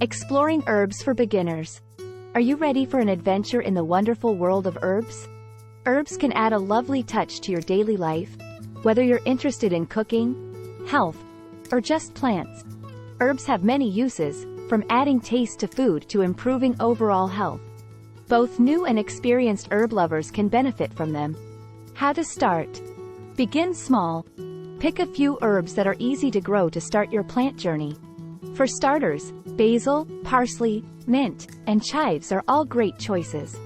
Exploring herbs for beginners. Are you ready for an adventure in the wonderful world of herbs? Herbs can add a lovely touch to your daily life, whether you're interested in cooking, health, or just plants. Herbs have many uses, from adding taste to food to improving overall health. Both new and experienced herb lovers can benefit from them. How to start? Begin small. Pick a few herbs that are easy to grow to start your plant journey. For starters, basil, parsley, mint, and chives are all great choices.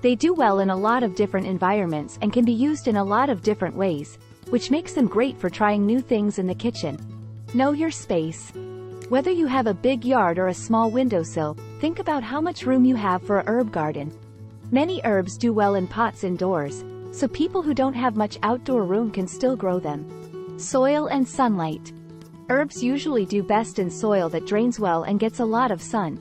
They do well in a lot of different environments and can be used in a lot of different ways, which makes them great for trying new things in the kitchen. Know your space. Whether you have a big yard or a small windowsill, think about how much room you have for a herb garden. Many herbs do well in pots indoors, so people who don't have much outdoor room can still grow them. Soil and sunlight. Herbs usually do best in soil that drains well and gets a lot of sun.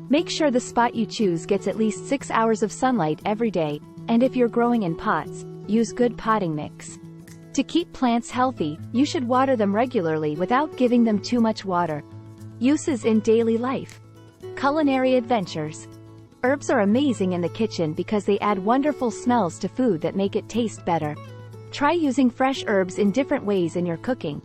Make sure the spot you choose gets at least 6 hours of sunlight every day, and if you're growing in pots, use good potting mix. To keep plants healthy, you should water them regularly without giving them too much water. Uses in daily life. Culinary adventures. Herbs are amazing in the kitchen because they add wonderful smells to food that make it taste better. Try using fresh herbs in different ways in your cooking.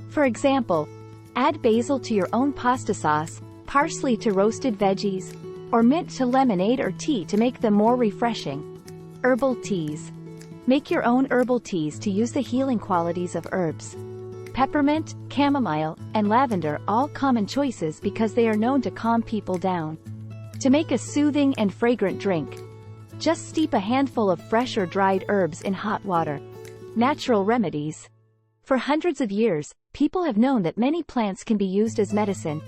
For example, add basil to your own pasta sauce, parsley to roasted veggies, or mint to lemonade or tea to make them more refreshing. Herbal teas. Make your own herbal teas to use the healing qualities of herbs. Peppermint, chamomile, and lavender all common choices because they are known to calm people down. To make a soothing and fragrant drink, just steep a handful of fresh or dried herbs in hot water. Natural remedies. For hundreds of years, people have known that many plants can be used as medicine.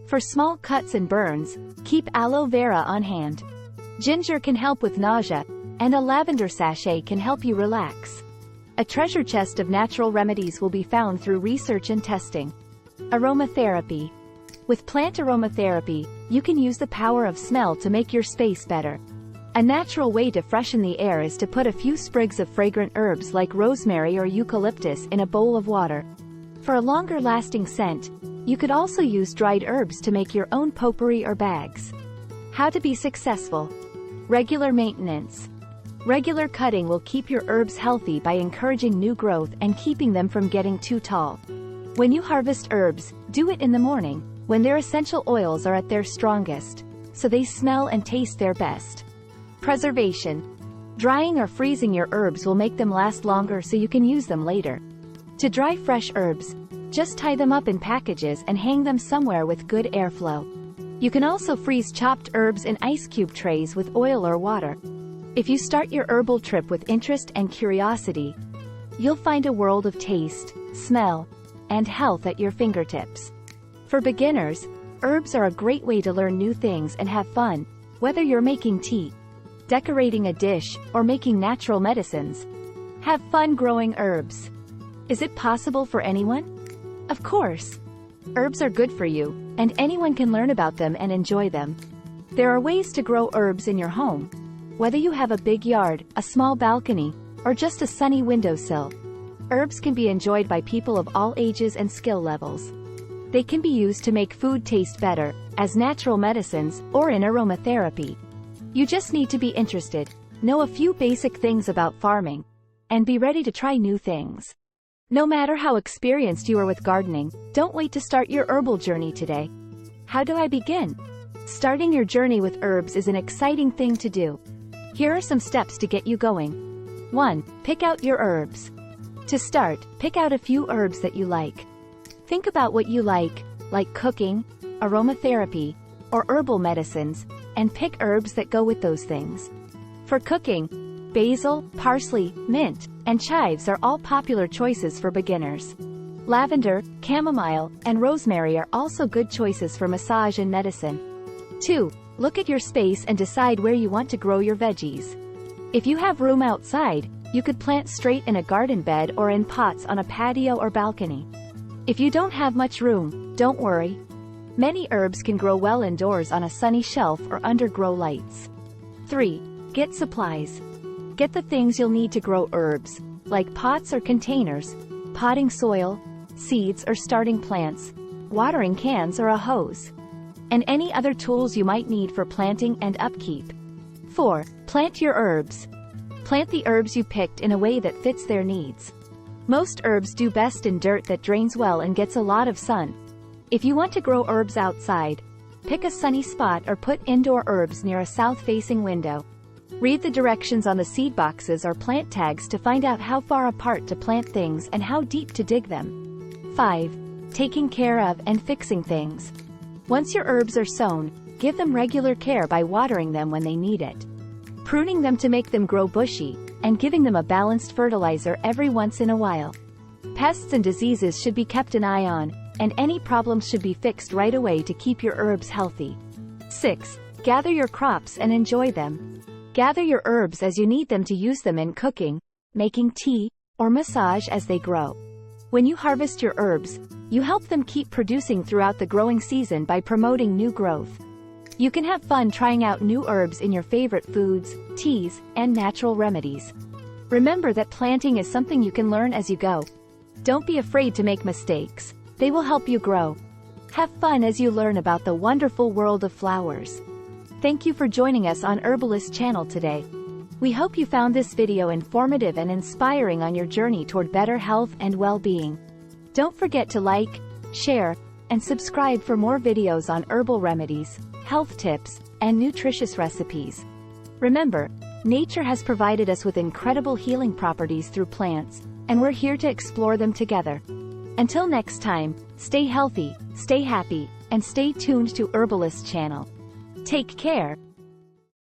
For small cuts and burns, keep aloe vera on hand. Ginger can help with nausea, and a lavender sachet can help you relax. A treasure chest of natural remedies will be found through research and testing. Aromatherapy. With plant aromatherapy, you can use the power of smell to make your space better. A natural way to freshen the air is to put a few sprigs of fragrant herbs like rosemary or eucalyptus in a bowl of water. For a longer-lasting scent, you could also use dried herbs to make your own potpourri or bags. How to be successful. Regular maintenance. Regular cutting will keep your herbs healthy by encouraging new growth and keeping them from getting too tall. When you harvest herbs, do it in the morning, when their essential oils are at their strongest, so they smell and taste their best. Preservation. Drying or freezing your herbs will make them last longer so you can use them later. To dry fresh herbs, just tie them up in packages and hang them somewhere with good airflow. You can also freeze chopped herbs in ice cube trays with oil or water. If you start your herbal trip with interest and curiosity, you'll find a world of taste, smell, and health at your fingertips. For beginners, herbs are a great way to learn new things and have fun, whether you're making tea, decorating a dish, or making natural medicines. Have fun growing herbs. Is it possible for anyone? Of course. Herbs are good for you, and anyone can learn about them and enjoy them. There are ways to grow herbs in your home. Whether you have a big yard, a small balcony, or just a sunny windowsill, herbs can be enjoyed by people of all ages and skill levels. They can be used to make food taste better, as natural medicines, or in aromatherapy. You just need to be interested, know a few basic things about farming, and be ready to try new things. No matter how experienced you are with gardening, don't wait to start your herbal journey today. How do I begin? Starting your journey with herbs is an exciting thing to do. Here are some steps to get you going. 1. Pick out your herbs. To start, pick out a few herbs that you like. Think about what you like cooking, aromatherapy, or herbal medicines, and pick herbs that go with those things. For cooking, basil, parsley, mint, and chives are all popular choices for beginners. Lavender, chamomile, and rosemary are also good choices for massage and medicine. 2. Look at your space and decide where you want to grow your veggies. If you have room outside, you could plant straight in a garden bed or in pots on a patio or balcony. If you don't have much room, don't worry. Many herbs can grow well indoors on a sunny shelf or under grow lights. 3. Get supplies. Get the things you'll need to grow herbs, like pots or containers, potting soil, seeds or starting plants, watering cans or a hose. and any other tools you might need for planting and upkeep. 4. Plant your herbs. Plant the herbs you picked in a way that fits their needs. Most herbs do best in dirt that drains well and gets a lot of sun. If you want to grow herbs outside, pick a sunny spot or put indoor herbs near a south-facing window. Read the directions on the seed boxes or plant tags to find out how far apart to plant things and how deep to dig them. 5. Taking care of and fixing things. Once your herbs are sown, give them regular care by watering them when they need it, pruning them to make them grow bushy, and giving them a balanced fertilizer every once in a while. Pests and diseases should be kept an eye on, and any problems should be fixed right away to keep your herbs healthy. 6. Gather your crops and enjoy them. Gather your herbs as you need them to use them in cooking, making tea, or massage as they grow. When you harvest your herbs, you help them keep producing throughout the growing season by promoting new growth. You can have fun trying out new herbs in your favorite foods, teas, and natural remedies. Remember that planting is something you can learn as you go. Don't be afraid to make mistakes. They will help you grow. Have fun as you learn about the wonderful world of flowers. Thank you for joining us on Herbalist channel today. We hope you found this video informative and inspiring on your journey toward better health and well-being. Don't forget to like, share, and subscribe for more videos on herbal remedies, health tips, and nutritious recipes. Remember, nature has provided us with incredible healing properties through plants, and we're here to explore them together. Until next time, stay healthy, stay happy, and stay tuned to Herbalist channel. Take care.